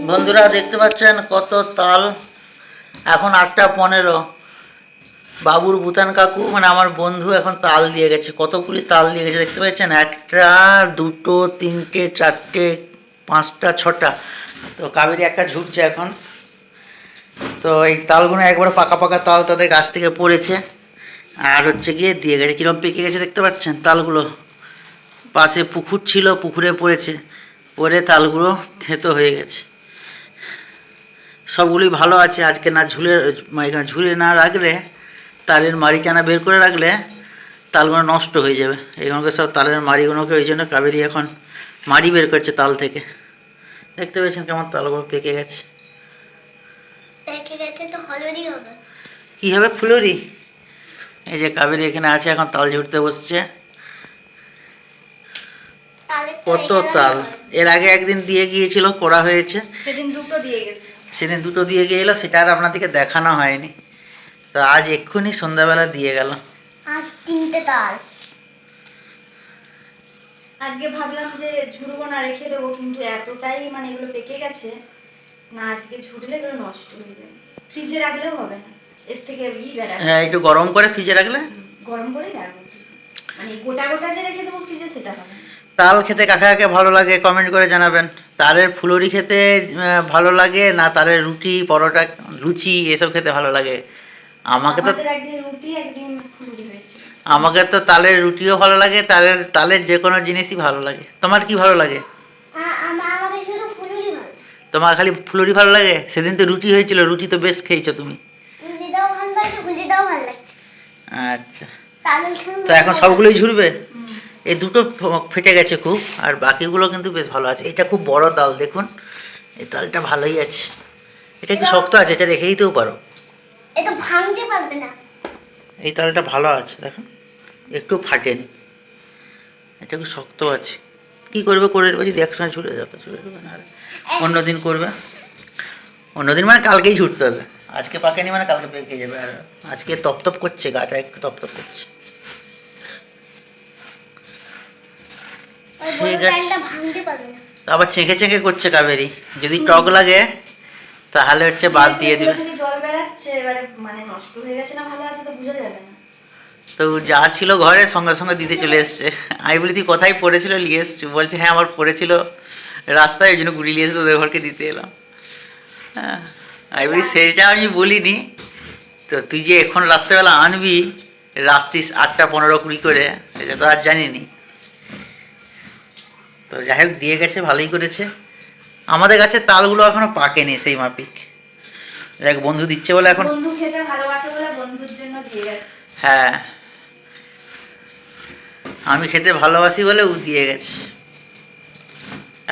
বন্ধুরা দেখতে পাচ্ছেন কত তাল। এখন 8টা 15। বাবুর ভুটান কাকু মানে আমার বন্ধু এখন তাল দিয়ে গেছে, কতগুলি তাল দিয়ে গেছে দেখতে পাচ্ছেন। 1টা 2টো 3টে 4টে 5টা 6টা। তো কাবেরি একটা ঝুটছে এখন। তো এই তালগুলো একবারে পাকা পাকা তাল তাদের গাছ থেকে পড়েছে, আর হচ্ছে গিয়ে দিয়ে গেছে। কিরম পেকে গেছে দেখতে পাচ্ছেন তালগুলো। পাশে পুকুর ছিল, পুকুরে পড়েছে, পড়ে তালগুলো থেঁতো হয়ে গেছে। সবগুলি ভালো আছে। আজকে না ঝুলে না রাখলে, তালের মারিখানা বের করে রাখলে তালগুলো নষ্ট হয়ে যাবে। এইগুলোকে সব তালের মারিগুলোকে, ওই জন্য কাবেরি এখন মারি বের করছে তাল থেকে। দেখতে পেয়েছেন কেমন তালগুলো পেকে গেছে। পেকে গেছে তো হলুদই হবে। কী হবে? ফুলুরি। এই যে কাবেরি এখানে আছে, এখন তাল ঝুড়তে বসছে। কত তাল! এর আগে একদিন দিয়ে গিয়েছিল, করা হয়েছে। সেদিন দুটো দিয়ে গেছে। সেদিন দুটো দিয়ে গিয়েছিল, সেটা আর আপনাদেরকে দেখানো হয়নি। তো আজ এক্ষুনি সন্ধ্যাবেলা দিয়ে গেল। আজ 3টে তাল। আজকে ভাবলাম যে ঝুড়বো না, রেখে দেবো, কিন্তু এতটাই মানে এগুলো পেকে গেছে না, আজকে ঝুড়লে এগুলো নষ্ট হয়ে যাবে। ফ্রিজে রাখলেও হবে না, এর থেকে হ্যাঁ, একটু গরম করে ফ্রিজে রাখলে। গরম করেই রাখবো ফ্রিজে, মানে গোটা গোটা যে রেখে দেবো ফ্রিজে সেটা হবে না। তাল খেতে কাকে কাকে ভালো লাগে কমেন্ট করে জানাবেন। তালের ফুলুরি খেতে ভালো লাগে না তালের রুটি পরোটা লুচি এসব খেতে ভালো লাগে? আমাকে তো একদিন রুটি একদিন ফুলুরি হয়েছে। আমাকে তো তালের রুটিও ভালো লাগে, তালের যে কোনো জিনিসই ভালো লাগে। তোমার কি ভালো লাগে? আমাকে শুধু ফুলুরি ভালো। তোমার খালি ফুলুরি ভালো লাগে? সেদিন তো রুটি হয়েছিল, রুটি তো বেশ খেয়েছো তুমি। ফুলুরিটাও ভালো লাগছে, ফুলুরিটাও ভালো লাগছে। আচ্ছা, তালের তো এখন সবগুলোই ঝুরবে। এই দুটো ফেটে গেছে খুব, আর বাকিগুলো কিন্তু বেশ ভালো আছে। এটা খুব বড় তাল, দেখুন এই তালটা ভালোই আছে। এটা একটু শক্ত আছে, এটা রেখে দিতেও পারো। এটা ভাঙতে পারবে না। এই তালটা ভালো আছে, দেখুন একটু ফাটেনি। এটা একটু শক্ত আছে। কি করবে করে দেবে, যদি একসঙ্গে ঝুলে যাবে ঝুলে দেবে, না অন্যদিন করবে। অন্যদিন মানে কালকেই ঝুটতে হবে। আজকে পাকেনি মানে কালকে পেকে যাবে। আর আজকে তপতপ করছে, গাটা একটু তপতপ করছে। ঠিক আছে, ভাঙতে পারবে না। আবার ছেঁকে ছেঁকে করছে কাবেরি। যদি টক লাগে তাহলে হচ্ছে বাদ দিয়ে দিবে। জল বেরাচ্ছে, এবারে মানে নষ্ট হয়ে গেছে না ভালো আছে তো বোঝা যাবে না। তো যা ছিল ঘরে সঙ্গে সঙ্গে দিতে চলে এসছে। আমি বলি তুই কোথায় পড়েছিল নিয়ে এসছি? বলছে হ্যাঁ আমার পড়েছিল রাস্তায়, ওই জন্য গুড়ি নিয়ে এসে তোদের ঘরকে দিতে এলাম। হ্যাঁ, আমি বলি সেইটা আমি বলিনি তো, তুই যে এখন রাত্রেবেলা আনবি রাত্রি 8টা 15 20 করে, সেটা তো আর জানিনি। তো যাই হোক দিয়ে গেছে, ভালোই করেছে। আমাদের কাছে তালগুলো এখনো পাকেনি সেই মাপিক। দেখ বন্ধু দিচ্ছে বলে এখন। বন্ধু খেতে ভালোবাসে বলে বন্ধুর জন্য দিয়ে গেছে। হ্যাঁ, আমি খেতে ভালোবাসি বলে ও দিয়ে গেছে।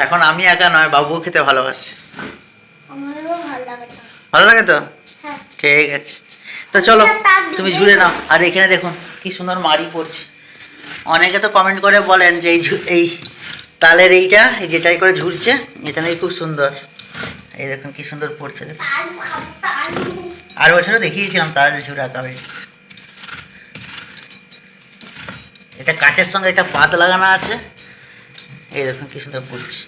এখন আমি একা নয়, বাবুও খেতে ভালোবাসে। আমারও ভালো লাগে তো। ভালো লাগে তো? হ্যাঁ। ঠিক আছে, তো চলো তুমি ঝুলে নাও। আর এখানে দেখুন কি সুন্দর মারি পড়ছে। অনেকে তো কমেন্ট করে বলেন যে এই তালের এইটা এই যেটাই করে ঝুলছে এটা নাকি খুব সুন্দর। এই দেখুন কি সুন্দর পড়ছে। আর বছরও দেখিয়েছিলাম তাল ঝুড়া কাবে। এটা কাঠের সঙ্গে একটা পাত লাগানো আছে। এই দেখুন কি সুন্দর পড়ছে।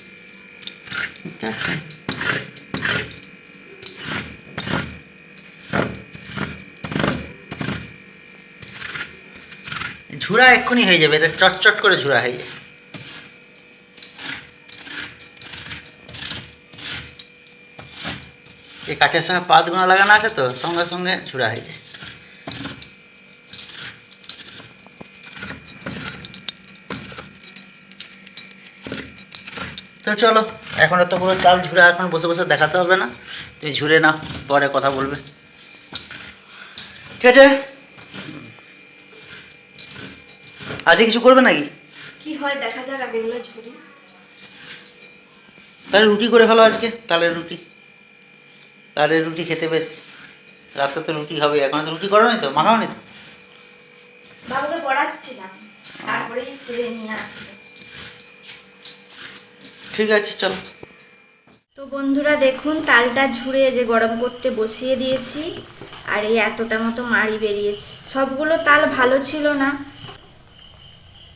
ঝুড়া এক্ষুনি হয়ে যাবে, এটা চটচট করে ঝুড়া হয়ে যায়। এই কাঠের সঙ্গে পাতগুলো লাগানো আছে তো সঙ্গে সঙ্গে ঝুড়া হয়ে যায়। তো চলো, এখন তো পুরো চাল ঝুড়া, এখন বসে বসে দেখাতে হবে না। তুমি ঝুড়ে নাও, পরে কথা বলবে, ঠিক আছে? আজকে কিছু করবে নাকি? কি হয় দেখা যাক, আগে এগুলো ঝুড়ি। তাহলে রুটি করে ফেলো আজকে, তালের রুটি। তালের রুটি খেতে বেশ, রাতে তো রুটি হবে। এখন তো রুটি করো নি তো, মাখাও নি তো? বাবুকে পড়াচ্ছিলাম, তারপরেই সেরে নিয়ে আসবে। ঠিক আছে চলো। তো বন্ধুরা দেখুন তালটা ঝুড়ে যে গরম করতে বসিয়ে দিয়েছি, আর এই এতটা মতো মাড়ি বেরিয়েছে। সবগুলো তাল ভালো ছিল না,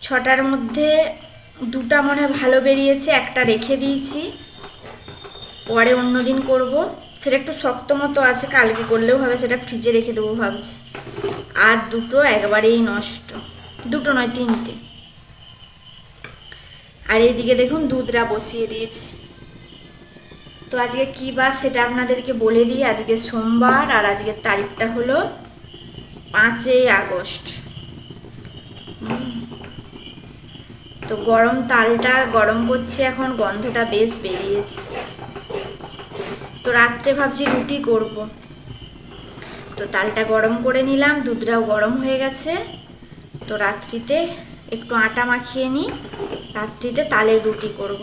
6টার মধ্যে 2টা মনে হয় ভালো বেরিয়েছে, একটা রেখে দিয়েছি। পরে অন্য দিন করবো। সেটা একটু শক্ত মতো আছে, কালকে করলেও হবে, সেটা ফ্রিজে রেখে দেবো ভাবছি। আর দুটো একবারেই নষ্ট, দুটো নয় তিনটে। আর এইদিকে দেখুন দুধটা বসিয়ে দিয়েছি। তো আজকে কী বার সেটা আপনাদেরকে বলে দিই। আজকে সোমবার আর আজকের তারিখটা হলো 5ই আগস্ট। তো গরম তালটা গরম করছে এখন, গন্ধটা বেশ বেরিয়েছে। তো রাত্রে ভাবছি রুটি করব। তো তালটা গরম করে নিলাম, দুধটাও গরম হয়ে গেছে। তো রাত্রিতে একটু আটা মাখিয়ে নিই, রাত্রিতে তালের রুটি করব।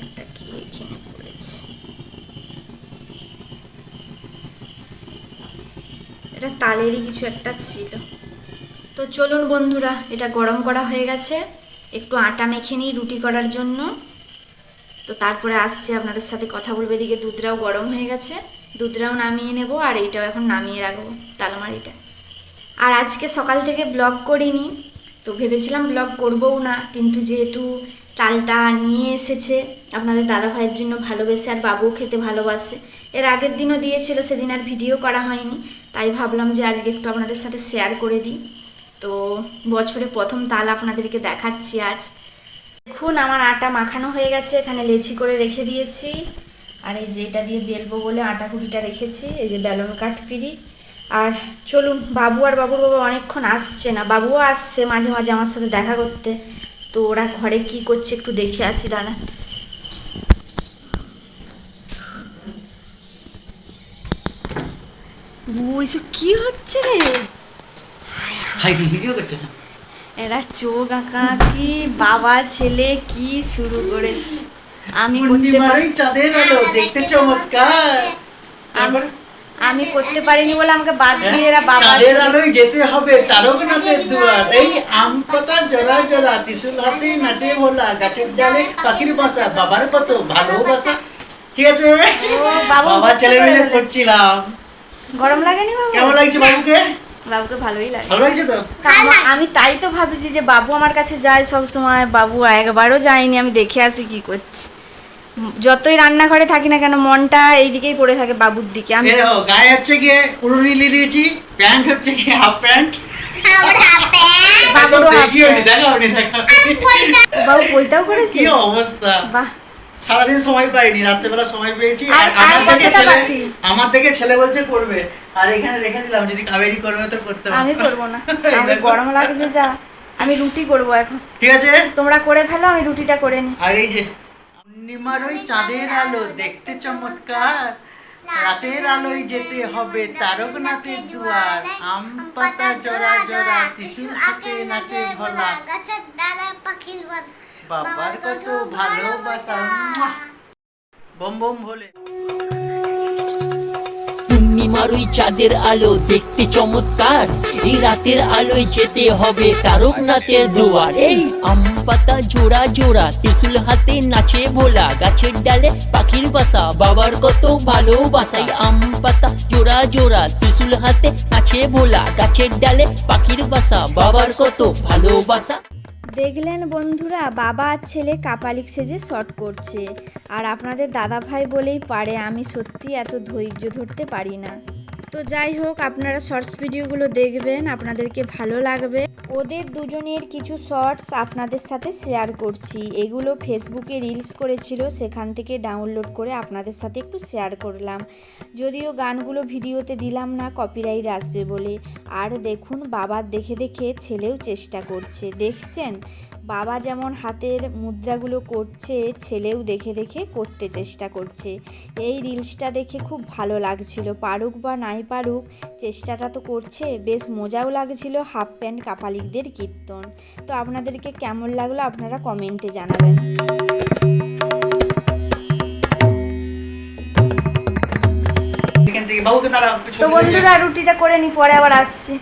এটা কি এখানে পড়েছে, এটা তালেরই কিছু একটা ছিল। তো চলুন বন্ধুরা, এটা গরম করা হয়ে গেছে, একটু আটা মেখে নিই রুটি করার জন্য। তো তারপরে আসছে আপনাদের সাথে কথা বলবে। এদিকে দুধটাও গরম হয়ে গেছে, দুধটাও নামিয়ে নেব, আর এইটাও এখন নামিয়ে রাখবো তালমারিটা। আর আজকে সকাল থেকে ব্লগ করিনি, তো ভেবেছিলাম ব্লগ করবও না, কিন্তু যেহেতু তালটা নিয়ে এসেছে আপনাদের দাদা ভাইয়ের জন্য ভালোবেসে, আর বাবুও খেতে ভালোবাসে, এর আগের দিনও দিয়েছিল, সেদিন আর ভিডিও করা হয়নি, তাই ভাবলাম যে আজকে একটু আপনাদের সাথে শেয়ার করে দিই। তো বছরে প্রথম তাল আপনাদেরকে দেখাচ্ছি আজ। দেখুন আমার আটা মাখানো হয়ে গেছে, এখানে লেচি করে রেখে দিয়েছি। আর এই যে এটা দিয়ে বেলবো বলে আটা কুড়িটা রেখেছি, এই যে বেলন কাঠ পিড়ি। আর চলুন, বাবু আর বাবুর বাবা অনেকক্ষণ আসছে না, বাবুও আসছে মাঝে মাঝে আমার সাথে দেখা করতে। তো ওরা ঘরে কি করছে একটু দেখে আসি দাঁড়া। ওইসব কি হচ্ছে রে? হাই ভিডিও করছে না? এরা চোখ আঁকা কি বাবা ছেলে কি শুরু করেছে। আমি করতে পারি, চাঁদের আলো দেখতে চমৎকার। আমি করতে পারিনি বলে আমাকে বাদ দিয়ে এরা বাবা চাঁদের ছেলে। আলোয় যেতে হবে তারকনাথের দুয়ার, এই আম পাতা জরা জরা ত্রিশূল হাতে নাচে ভোলা, গাছের ডালে পাখির বাসা, বাবার কত ভালোবাসা। ঠিক আছে, ও বাবু বাবা বুঝতে ছেলে পেরে মিলে ফেলেছে। করছিলাম। গরম লাগেনি বাবু? কেমন লাগছে বাবুকে? বাবুকে ভালোই লাগে। ভালো লাগছে তো? আমি তাই তো ভাবছি যে বাবু আমার কাছে যায় সব সময়, বাবু একবারও যায়নি, আমি দেখে আসি কি করছে। যতই রান্নাঘরে থাকি না কেন মনটা এইদিকেই পড়ে থাকে বাবুর দিকে। আমি গায়ে হচ্ছে গিয়ে উড়ুনি নিয়ে নিয়েছি, প্যান্ট হচ্ছে কি হাফ প্যান্ট। বাবুরও হাফ দেখিও নি, প্যান্ট। দেখাও নি, দেখাও নি। বাবু বইটাও করেছে? কি অবস্থা! বাহ, সারাদিন সময় পাইনি, রাত্রেবেলা সময় পেয়েছি। আর কতটা বাকি? আমার থেকে ছেলে বলছে করবে, আর এখানে রেখে দিলাম, যদি কাবেরি করবে তো করতে পারবো। আমি করবো না, আমি গরম লাগছে যা, আমি রুটি করবো এখন। ঠিক আছে, তোমরা করে ফেলো, আমি রুটিটা করে নি। আর এই যে পূর্ণিমার ওই চাঁদের আলো দেখতে চমৎকার, রাতের আলোয় যেতে হবে তারকনাথের দুয়ার, আম পাতা জরা জরা ত্রিশূল হাতে নাচে ভোলা, গাছের ডালে পাখির বাসা, বাবার কত ভালোবাসা। মুয়া! বম বম ভোলে। পূর্ণিমার ওই চাঁদের আলো দেখতে চমৎকার, এই রাতের আলোয় যেতে হবে তারকনাথের দুয়ার, এই আম পাতা জোড়া জোড়া ত্রিশূল হাতে নাচে ভোলা, গাছের ডালে পাখির বাসা, বাবার কত ভালোবাসা। এই আম পাতা জোড়া জোড়া ত্রিশূল হাতে নাচে ভোলা, গাছের ডালে পাখির বাসা, বাবার কত ভালোবাসা। দেখলেন বন্ধুরা, বাবা আর ছেলে কাপালিক সেজে শট করছে। আর আপনাদের দাদা ভাই বলেই পারে, আমি সত্যি এত ধৈর্য ধরতে পারি না। তো যাই হোক, আপনারা শর্টস ভিডিওগুলো দেখবেন, আপনাদেরকে ভালো লাগবে। ওদের দুজনের কিছু শর্টস আপনাদের সাথে শেয়ার করছি, এগুলো ফেসবুকে রিলস করেছিল, সেখান থেকে ডাউনলোড করে আপনাদের সাথে একটু শেয়ার করলাম। যদিও গানগুলো ভিডিওতে দিলাম না, কপিরাইট আসবে বলে। আর দেখুন, বাবার দেখে দেখে ছেলেও চেষ্টা করছে, দেখছেন বাবা যেমন হাতের মুদ্রাগুলো করছে, ছেলেও দেখে দেখে করতে চেষ্টা করছে। এই রিলসটা দেখে খুব ভালো লাগছিল, পারুক বা নাই পারুক চেষ্টাটা তো করছে, বেশ মজাও লাগছিল। হাফ প্যান্ট কাপালিকদের কীর্তন। তো আপনাদেরকে কেমন লাগলো আপনারা কমেন্টে জানাবেন। এখান থেকে বাবুকে দাঁড়াও। তো বন্ধুরা, রুটিটা করে নি, পরে আবার আসছি।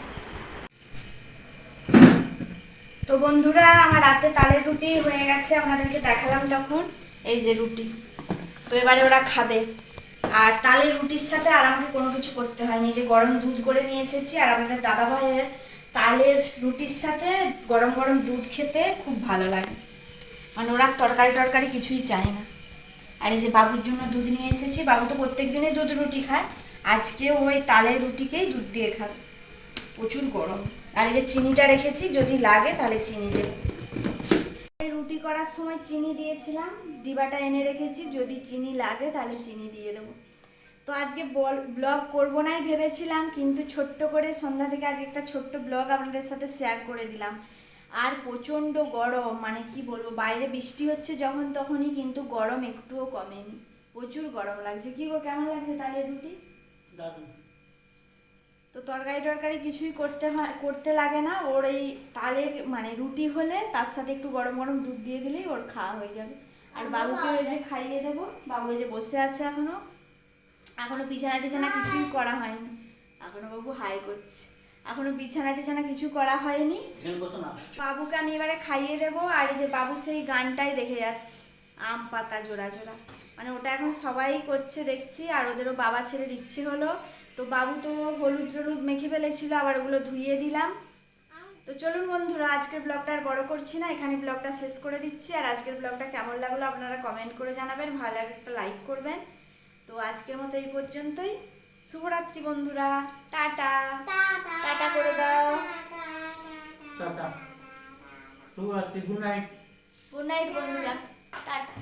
তো বন্ধুরা, আমার রাতে তালের রুটি হয়ে গেছে, আপনাদেরকে দেখালাম তখন, এই যে রুটি। তো এবারে ওরা খাবে। আর তালের রুটির সাথে আর আমাকে কোনো কিছু করতে হয়নি, যে গরম দুধ করে নিয়ে এসেছি, আর আমাদের দাদা ভাইয়ের তালের রুটির সাথে গরম গরম দুধ খেতে খুব ভালো লাগে, মানে ওরা তরকারি টরকারি কিছুই চায় না। আর এই যে বাবুর জন্য দুধ নিয়ে এসেছি, বাবু তো প্রত্যেক দিনই দুধ রুটি খায়, আজকে ওই তালের রুটিকেই দুধ দিয়ে খাবে, প্রচুর গরম। আর এই যে চিনিটা রেখেছি, যদি লাগে তাহলে চিনি দেবো। রুটি করার সময় চিনি দিয়েছিলাম, ডিবাটা এনে রেখেছি, যদি চিনি লাগে তাহলে চিনি দিয়ে দেবো। তো আজকে ব্লগ করবো নাই ভেবেছিলাম, কিন্তু ছোট্ট করে সন্ধ্যা থেকে আজকে একটা ছোট্ট ব্লগ আপনাদের সাথে শেয়ার করে দিলাম। আর প্রচণ্ড গরম, মানে কি বলবো, বাইরে বৃষ্টি হচ্ছে যখন তখনই, কিন্তু গরম একটুও কমেনি, প্রচুর গরম লাগছে। কি গো, কেমন লাগছে তালের রুটি? তো তরকারি টরকারি কিছুই করতে লাগে না, ওর এই তালের মানে রুটি হলে তার সাথে একটু গরম গরম দুধ দিয়ে দিলেই ওর খাওয়া হয়ে যাবে। আর বাবুকে ওই যে খাইয়ে দেবো, বাবু ওই যে বসে আছে এখনো বিছানা টিছানা কিছুই করা হয়নি, এখনো বাবু হাই করছে, এখনো বিছানা টিছানা কিছু করা হয়নি। বাবুকে আমি এবারে খাইয়ে দেবো। আর এই যে বাবু সেই গানটাই দেখে যাচ্ছে, আম পাতা জোড়া জোড়া, মানে ওটা এখন সবাই করছে দেখছি, আর ওদেরও বাবা ছেলের ইচ্ছে হলো। তো বাবু তো হলুদ টলুদ মেখে ফেলেছিল, আবার ওগুলো ধুইয়ে দিলাম। তো চলুন বন্ধুরা, আজকের ব্লগটা আর বড় করছি না, এখানে ব্লগটা শেষ করে দিচ্ছি। আর আজকের ব্লগটা কেমন লাগলো আপনারা কমেন্ট করে জানাবেন, ভালো লাগলে একটা লাইক করবেন। তো আজকের মতো এই পর্যন্তই, শুভরাত্রি বন্ধুরা, টাটা টাটা করে দাও, টাটা, শুভরাত্রি, গুড নাইট। গুড নাইট বন্ধুরা, টাটা।